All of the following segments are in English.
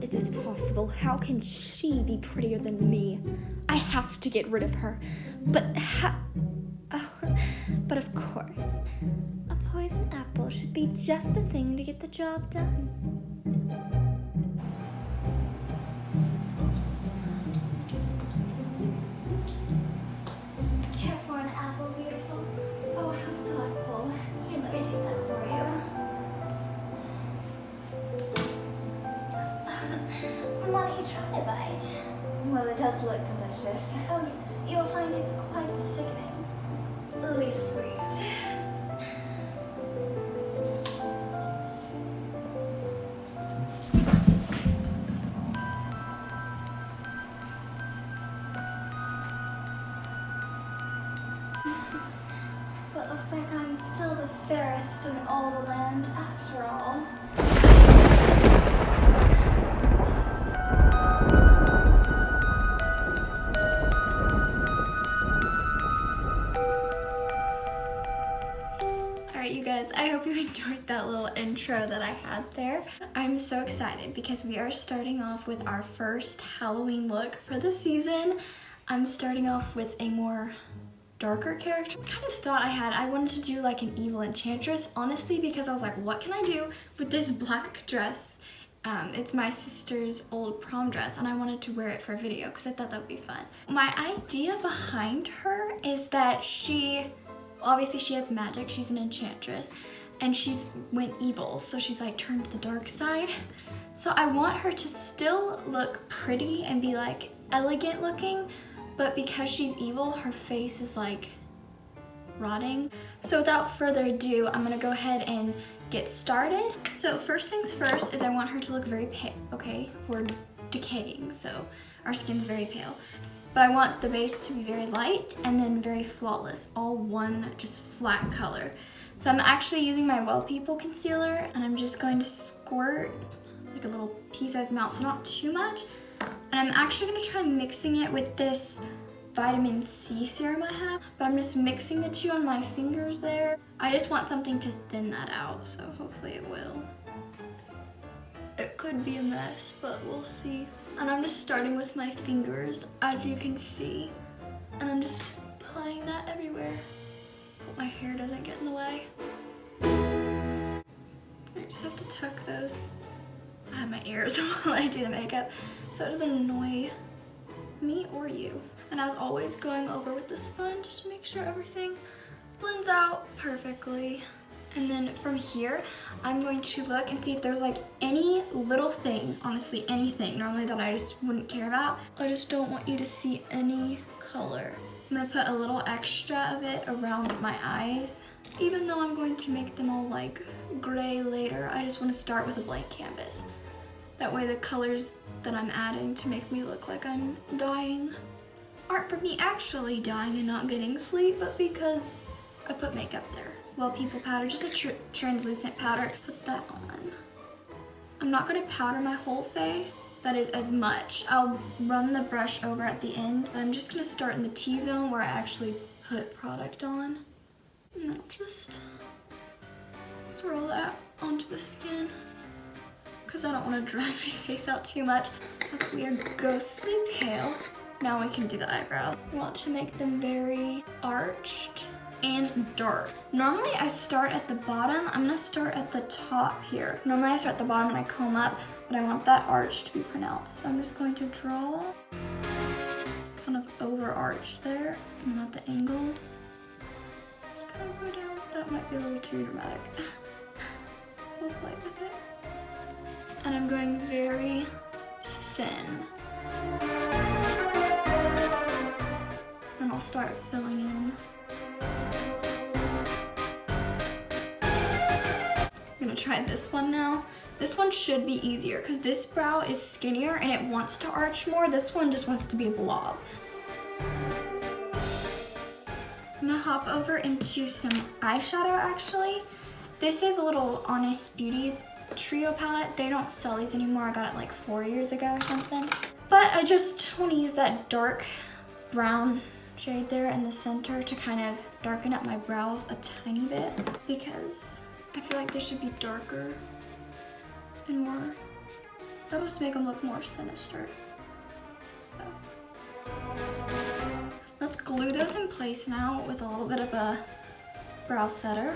is this possible? How can she be prettier than me? I have to get rid of her. But oh, but of course, a poison apple should be just the thing to get the job done. Care for an apple, beautiful? Oh, how thoughtful. Here, let me take that for you. Why don't you try a bite? Well, it does look delicious. Oh yes, you'll find it's quite sickeningly sweet. But looks like I'm still the fairest in all the land after all. Alright you guys, I hope you enjoyed that little intro that I had there. I'm so excited because we are starting off with our first Halloween look for the season. I'm starting off with a more darker character. I kind of thought I wanted to do like an evil enchantress, honestly, because I was like, what can I do with this black dress? It's my sister's old prom dress and I wanted to wear it for a video because I thought that would be fun. My idea behind her is that obviously she has magic, she's an enchantress, and she's went evil, so she's like turned to the dark side. So I want her to still look pretty and be like elegant looking, but because she's evil, her face is like rotting. So without further ado, I'm gonna go ahead and get started. So first things first is I want her to look very pale, okay? We're decaying, so our skin's very pale. But I want the base to be very light and then very flawless, all one just flat color. So I'm actually using my Well People concealer and I'm just going to squirt like a little pea-sized amount, so not too much. And I'm actually gonna try mixing it with this vitamin C serum I have, but I'm just mixing the two on my fingers there. I just want something to thin that out, so hopefully it will. It could be a mess, but we'll see. And I'm just starting with my fingers, as you can see. And I'm just applying that everywhere. Hope my hair doesn't get in the way. I just have to tuck those behind my ears while I do the makeup, so it doesn't annoy me or you. And as always, going over with the sponge to make sure everything blends out perfectly. And then from here, I'm going to look and see if there's like any little thing, honestly anything normally that I just wouldn't care about. I just don't want you to see any color. I'm gonna put a little extra of it around my eyes. Even though I'm going to make them all like gray later, I just want to start with a blank canvas. That way the colors that I'm adding to make me look like I'm dying aren't for me actually dying and not getting sleep, but because I put makeup there. Well People powder, just a translucent powder, put that on. I'm not gonna powder my whole face, that is as much. I'll run the brush over at the end, but I'm just gonna start in the T-zone where I actually put product on. And then I'll just swirl that onto the skin because I don't want to dry my face out too much. If we are ghostly pale, now we can do the eyebrows. I want to make them very arched and dark. Normally I start at the bottom. I'm gonna start at the top here. Normally I start at the bottom and I comb up, but I want that arch to be pronounced. So I'm just going to draw kind of over arched there, and then at the angle, just kind of go down. That might be a little too dramatic. We'll play with it. And I'm going very thin. And I'll start filling in. I'm gonna try this one now. This one should be easier because this brow is skinnier and it wants to arch more. This one just wants to be a blob. I'm gonna hop over into some eyeshadow actually. This is a little Honest Beauty Trio palette. They don't sell these anymore. I got it like 4 years ago or something. But I just want to use that dark brown shade there in the center to kind of darken up my brows a tiny bit because I feel like they should be darker and more That'll just make them look more sinister. So let's glue those in place now with a little bit of a brow setter.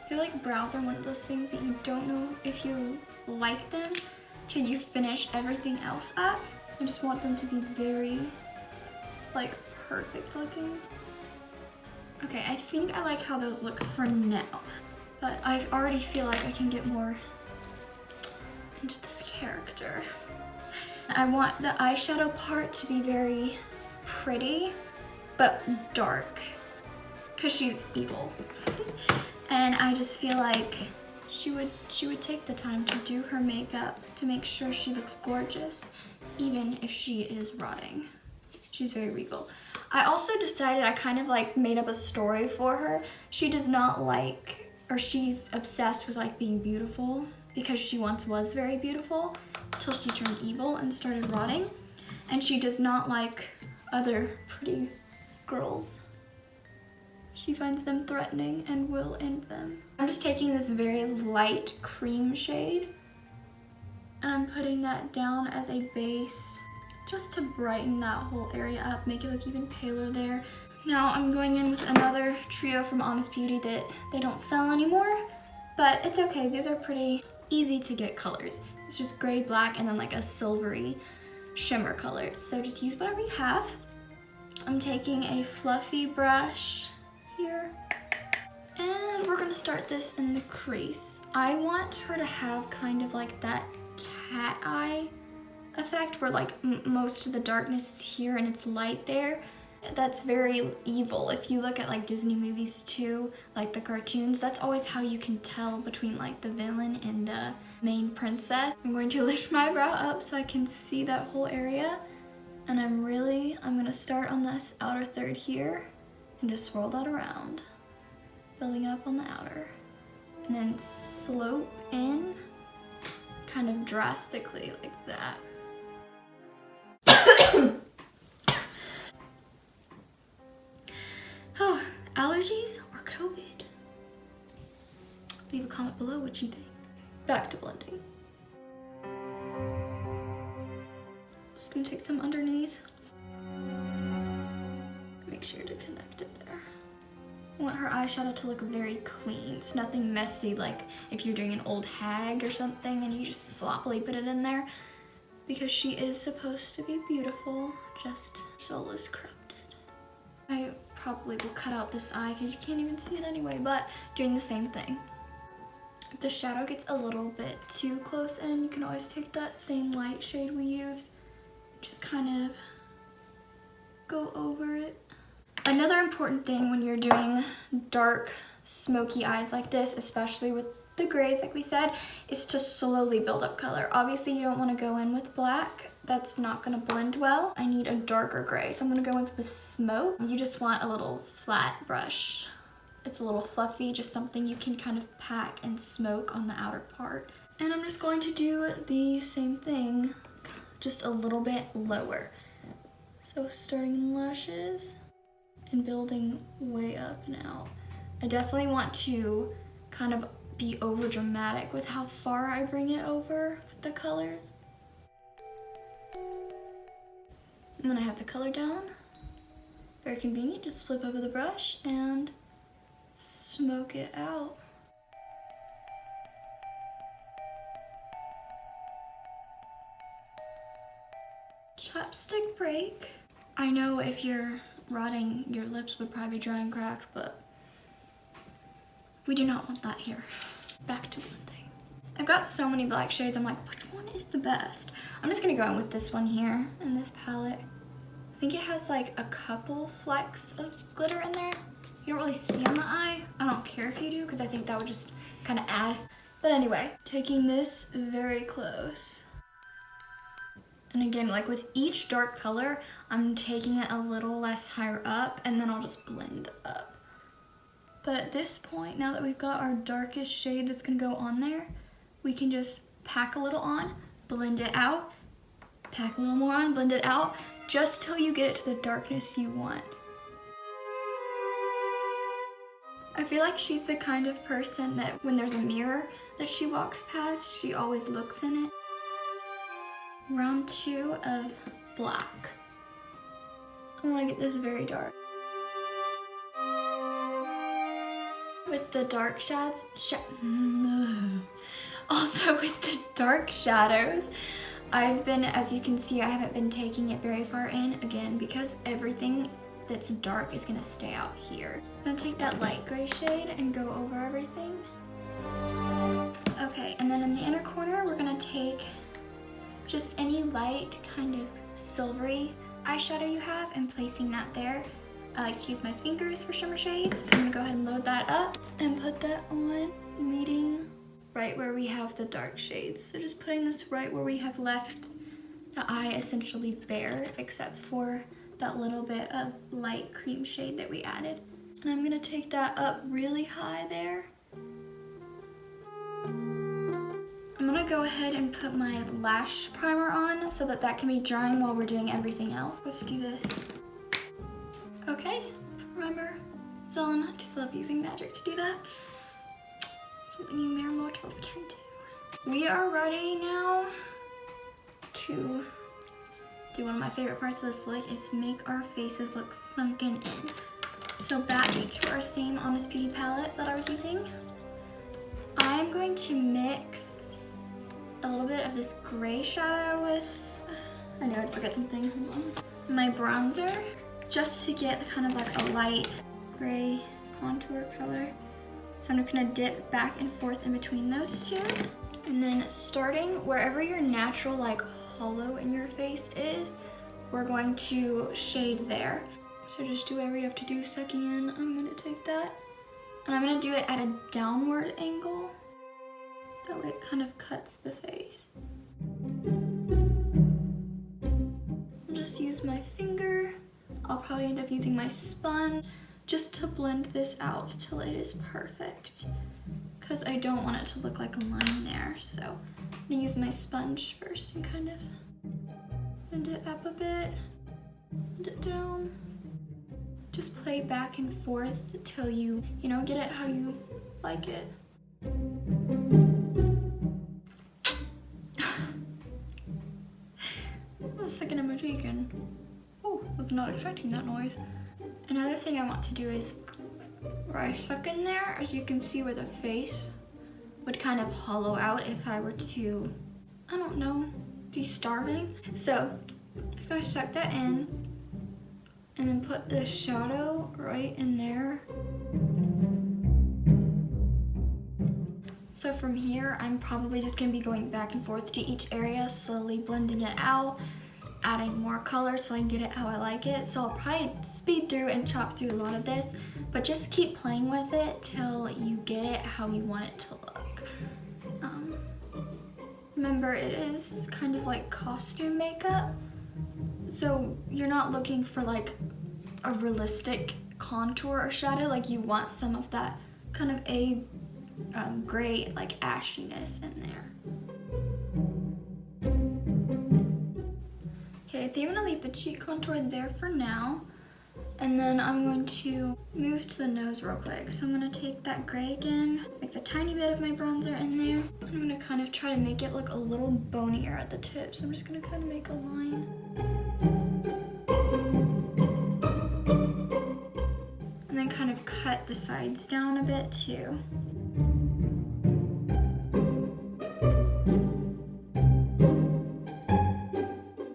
I feel like brows are one of those things that you don't know if you like them till you finish everything else up. I just want them to be very, like, perfect looking. Okay, I think I like how those look for now, but I already feel like I can get more into this character. I want the eyeshadow part to be very pretty, but dark, because she's evil. And I just feel like she would take the time to do her makeup to make sure she looks gorgeous, even if she is rotting. She's very regal. I also decided I kind of like made up a story for her. She does not like, or she's obsessed with like being beautiful because she once was very beautiful till she turned evil and started rotting. And she does not like other pretty girls. She finds them threatening and will end them. I'm just taking this very light cream shade and I'm putting that down as a base just to brighten that whole area up, make it look even paler there. Now I'm going in with another trio from Honest Beauty that they don't sell anymore, but it's okay. These are pretty easy to get colors. It's just gray, black, and then like a silvery shimmer color. So just use whatever you have. I'm taking a fluffy brush here, and we're gonna start this in the crease. I want her to have kind of like that cat eye effect where like most of the darkness is here and it's light there. That's very evil. If you look at like Disney movies too, like the cartoons, that's always how you can tell between like the villain and the main princess. I'm going to lift my brow up so I can see that whole area, and I'm gonna start on this outer third here and just swirl that around, building up on the outer, and then slope in kind of drastically like that. Oh, allergies or COVID? Leave a comment below what you think. Back to blending. Just gonna take some underneath. Make sure to connect it there. I want her eyeshadow to look very clean. It's nothing messy like if you're doing an old hag or something and you just sloppily put it in there, because she is supposed to be beautiful, just soulless corrupted. I probably will cut out this eye because you can't even see it anyway, but doing the same thing. If the shadow gets a little bit too close in, you can always take that same light shade we used, just kind of go over it. Another important thing when you're doing dark, smoky eyes like this, especially with the grays like we said, is to slowly build up color. Obviously you don't want to go in with black. That's not going to blend well. I need a darker gray, so I'm going to go in with smoke. You just want a little flat brush. It's a little fluffy, just something you can kind of pack and smoke on the outer part. And I'm just going to do the same thing, just a little bit lower. So starting in the lashes and building way up and out. I definitely want to kind of be over dramatic with how far I bring it over with the colors. And then I have the color down. Very convenient, just flip over the brush and smoke it out. Chapstick break. I know if you're rotting, your lips would probably be dry and cracked, but we do not want that here. Back to blending. I've got so many black shades, I'm like, which one is the best? I'm just gonna go in with this one here in this palette. I think it has like a couple flecks of glitter in there. You don't really see on the eye. I don't care if you do, because I think that would just kind of add. But anyway, taking this very close. And again, like with each dark color, I'm taking it a little less higher up, and then I'll just blend up. But at this point, now that we've got our darkest shade that's gonna go on there, we can just pack a little on, blend it out, pack a little more on, blend it out, just till you get it to the darkness you want. I feel like she's the kind of person that when there's a mirror, that she walks past, she always looks in it. Round 2 of black. I want to get this very dark. With the dark shadows, also with the dark shadows, I've been, as you can see, I haven't been taking it very far in, again, because everything that's dark is gonna stay out here. I'm gonna take that light gray shade and go over everything. Okay, and then in the inner corner, we're gonna take just any light, kind of silvery eyeshadow you have and placing that there. I like to use my fingers for shimmer shades, so I'm gonna go ahead and load that up and put that on, meeting right where we have the dark shades. So just putting this right where we have left the eye essentially bare, except for that little bit of light cream shade that we added. And I'm gonna take that up really high there. I'm gonna go ahead and put my lash primer on so that that can be drying while we're doing everything else. Let's do this. Okay, primer is on. I just love using magic to do that. Something you mere mortals can do. We are ready now to do one of my favorite parts of this look, is make our faces look sunken in. So back to our same Honest Beauty palette that I was using. I'm going to mix a little bit of this gray shadow with, I know I'd forget something, hold on. My bronzer, just to get kind of like a light gray contour color. So I'm just gonna dip back and forth in between those two. And then starting wherever your natural like hollow in your face is, we're going to shade there. So just do whatever you have to do, sucking in. I'm gonna take that and I'm gonna do it at a downward angle. That way it kind of cuts the face. I'll just use my finger. I'll probably end up using my sponge just to blend this out till it is perfect, because I don't want it to look like a line there. So I'm gonna use my sponge first and kind of blend it up a bit, blend it down. Just play back and forth till you know, get it how you like it. The second I'm taken. Oh, I was not expecting that noise. Another thing I want to do is where I suck in there, as you can see where the face would kind of hollow out if I were to, I don't know, be starving. So I'm gonna suck that in and then put the shadow right in there. So from here, I'm probably just gonna be going back and forth to each area, slowly blending it out, adding more color so I can get it how I like it. So I'll probably speed through and chop through a lot of this, but just keep playing with it till you get it how you want it to look. Remember, it is kind of like costume makeup, so you're not looking for like a realistic contour or shadow. Like, you want some of that kind of a gray like ashiness in there. Okay, I think I'm gonna leave the cheek contour there for now. And then I'm going to move to the nose real quick. So I'm gonna take that gray again, mix a tiny bit of my bronzer in there. I'm gonna kind of try to make it look a little bonier at the tip. So I'm just gonna kind of make a line. And then kind of cut the sides down a bit too.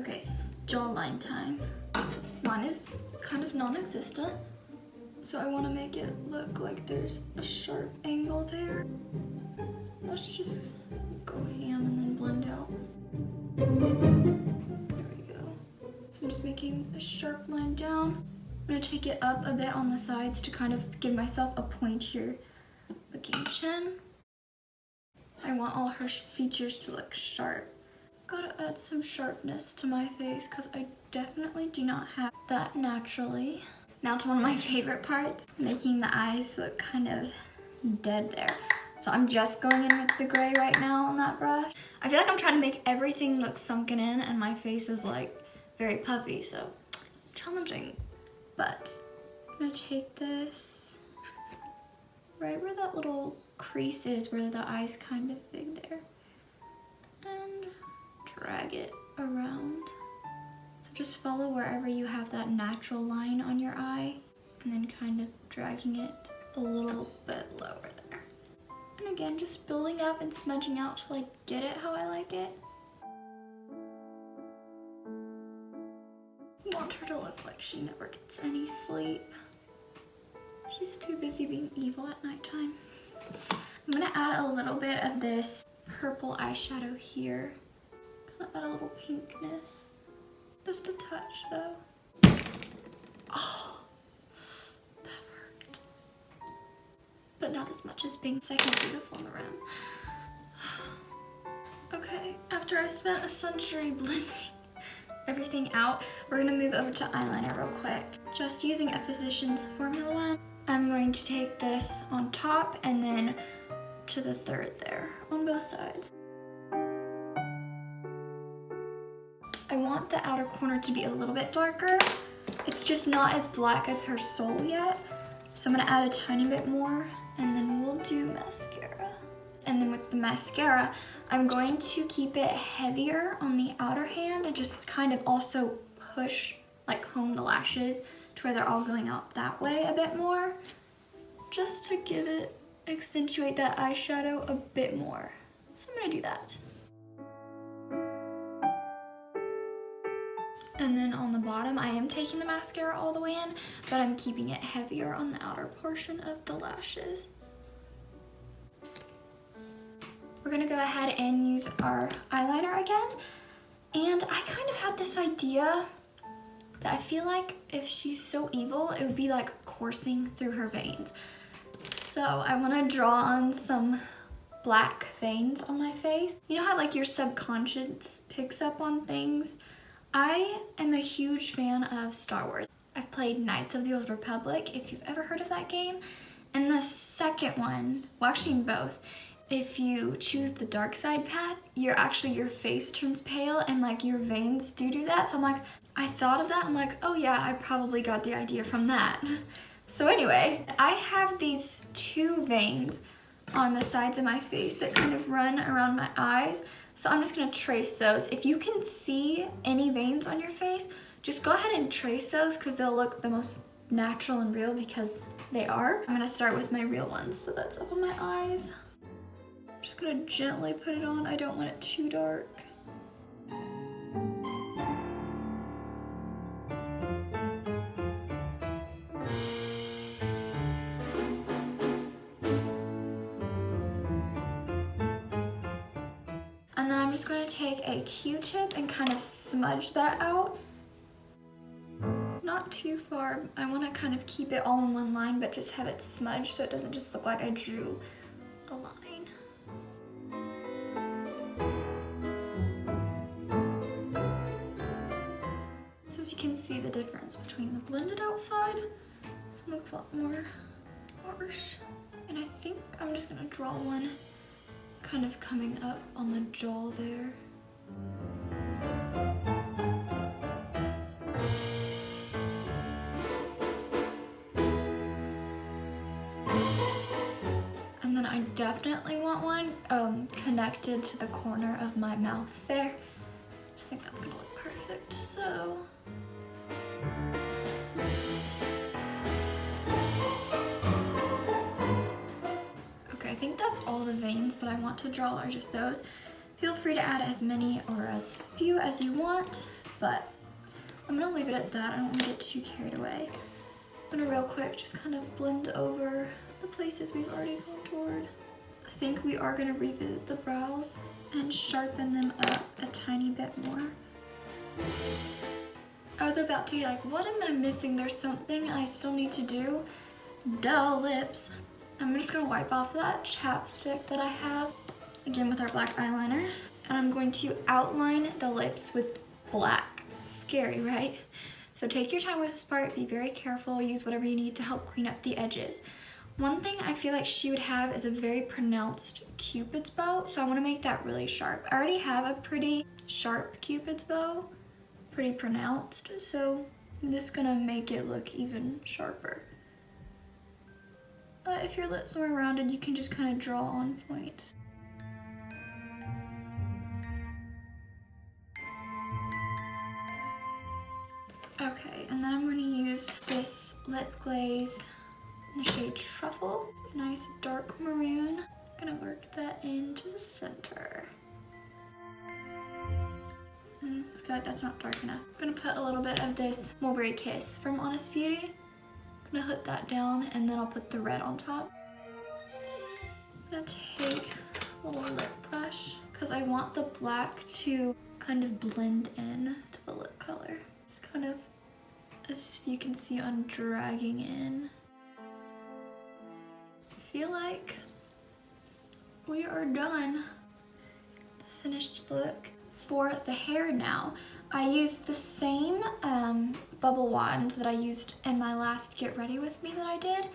Okay, jawline time. Mine is kind of non-existent, so I want to make it look like there's a sharp angle there. Let's just go ham and then blend out. There we go. So I'm just making a sharp line down. I'm going to take it up a bit on the sides to kind of give myself a pointier looking chin. I want all her features to look sharp. Gotta add some sharpness to my face because I definitely do not have that naturally. Now to one of my favorite parts, making the eyes look kind of dead there. So I'm just going in with the gray right now on that brush. I feel like I'm trying to make everything look sunken in and my face is like very puffy, so challenging. But I'm gonna take this right where that little creases where the eye's kind of big there. And drag it around. So just follow wherever you have that natural line on your eye, and then kind of dragging it a little bit lower there. And again, just building up and smudging out to like get it how I like it. I want her to look like she never gets any sleep. She's too busy being evil at nighttime. I'm gonna add a little bit of this purple eyeshadow here. Kind of add a little pinkness. Just a touch though. Oh, that hurt. But not as much as being second beautiful in the room. Okay, after I've spent a century blending everything out, we're gonna move over to eyeliner real quick. Just using a Physicians Formula one, I'm going to take this on top and then to the third there on both sides. I want the outer corner to be a little bit darker. It's just not as black as her soul yet. So I'm gonna add a tiny bit more, and then we'll do mascara. And then with the mascara, I'm going to keep it heavier on the outer hand and just kind of also push, like comb the lashes to where they're all going out that way a bit more, just to give it, accentuate that eyeshadow a bit more. So I'm gonna do that. And then on the bottom, I am taking the mascara all the way in, but I'm keeping it heavier on the outer portion of the lashes. We're gonna go ahead and use our eyeliner again. And I kind of had this idea that I feel like if she's so evil, it would be like coursing through her veins. So I wanna draw on some black veins on my face. You know how like your subconscious picks up on things? I am a huge fan of Star Wars. I've played Knights of the Old Republic, if you've ever heard of that game. And the second one, well actually both, if you choose the dark side path, your face turns pale and like your veins do that. So I'm like, I thought of that, I'm like, oh yeah, I probably got the idea from that. So anyway, I have these two veins on the sides of my face that kind of run around my eyes. So I'm just gonna trace those. If you can see any veins on your face, just go ahead and trace those because they'll look the most natural and real because they are. I'm gonna start with my real ones. So that's up on my eyes. I'm just gonna gently put it on. I don't want it too dark. And then I'm just going to take a Q-tip and kind of smudge that out. Not too far. I want to kind of keep it all in one line, but just have it smudged so it doesn't just look like I drew a line. So as you can see the difference between the blended out side, this one looks a lot more harsh. And I think I'm just going to draw one kind of coming up on the jaw there. And then I definitely want one connected to the corner of my mouth there. I just think that's gonna look perfect, so. I think that's all the veins that I want to draw are just those. Feel free to add as many or as few as you want, but I'm gonna leave it at that. I don't want to get too carried away. I'm gonna real quick just kind of blend over the places we've already contoured. I think we are gonna revisit the brows and sharpen them up a tiny bit more. I was about to be like, what am I missing? There's something I still need to do. Duh, lips. I'm just gonna wipe off that chapstick that I have, again with our black eyeliner, and I'm going to outline the lips with black. Scary, right? So take your time with this part, be very careful, use whatever you need to help clean up the edges. One thing I feel like she would have is a very pronounced Cupid's bow, so I wanna make that really sharp. I already have a pretty sharp Cupid's bow, pretty pronounced, so this is gonna make it look even sharper. If your lips are rounded, you can just kind of draw on points. Okay, and then I'm going to use this lip glaze in the shade Truffle. Nice dark maroon. I'm gonna work that into the center. I feel like that's not dark enough. I'm gonna put a little bit of this Mulberry Kiss from Honest Beauty. I'm gonna put that down and then I'll put the red on top. I'm gonna take a little lip brush because I want the black to kind of blend in to the lip color. It's kind of, as you can see, I'm dragging in. I feel like we are done. The finished look. For the hair now, I used the same bubble wand that I used in my last Get Ready With Me that I did.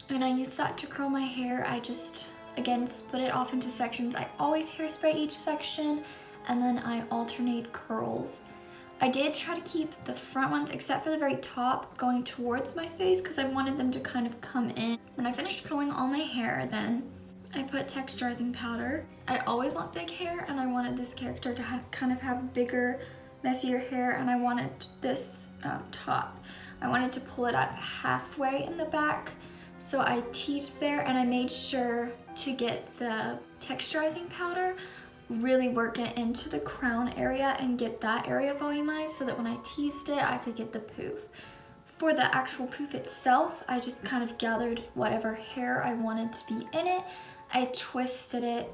And I used that to curl my hair. I just, again, split it off into sections. I always hairspray each section and then I alternate curls. I did try to keep the front ones, except for the very top, going towards my face because I wanted them to kind of come in. When I finished curling all my hair, then I put texturizing powder. I always want big hair and I wanted this character to kind of have bigger, messier hair, and I wanted this top. I wanted to pull it up halfway in the back, so I teased there and I made sure to get the texturizing powder, really work it into the crown area and get that area volumized so that when I teased it, I could get the poof. For the actual poof itself, I just kind of gathered whatever hair I wanted to be in it. I twisted it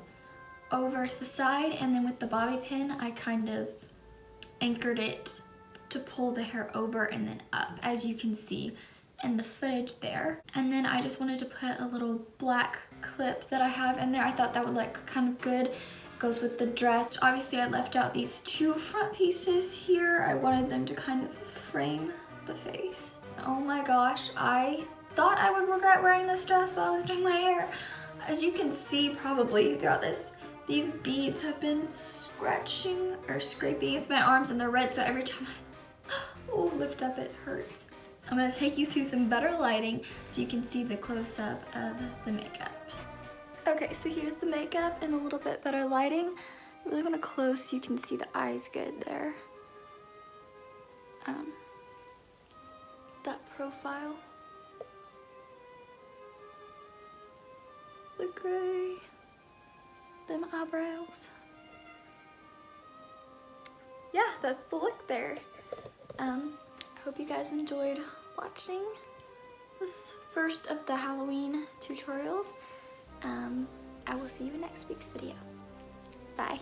over to the side, and then with the bobby pin, I kind of anchored it to pull the hair over and then up, as you can see in the footage there. And then I just wanted to put a little black clip that I have in there. I thought that would look kind of good. It goes with the dress. Obviously, I left out these two front pieces here. I wanted them to kind of frame the face. Oh my gosh, I thought I would regret wearing this dress while I was doing my hair. As you can see probably throughout this, these beads have been scratching or scraping into my arms and they're red, so every time I lift up it hurts. I'm gonna take you through some better lighting so you can see the close-up of the makeup. Okay, so here's the makeup in a little bit better lighting. I really want to close so you can see the eyes good there. That profile. The gray, them eyebrows. Yeah, that's the look there. I hope you guys enjoyed watching this first of the Halloween tutorials. I will see you in next week's video. Bye.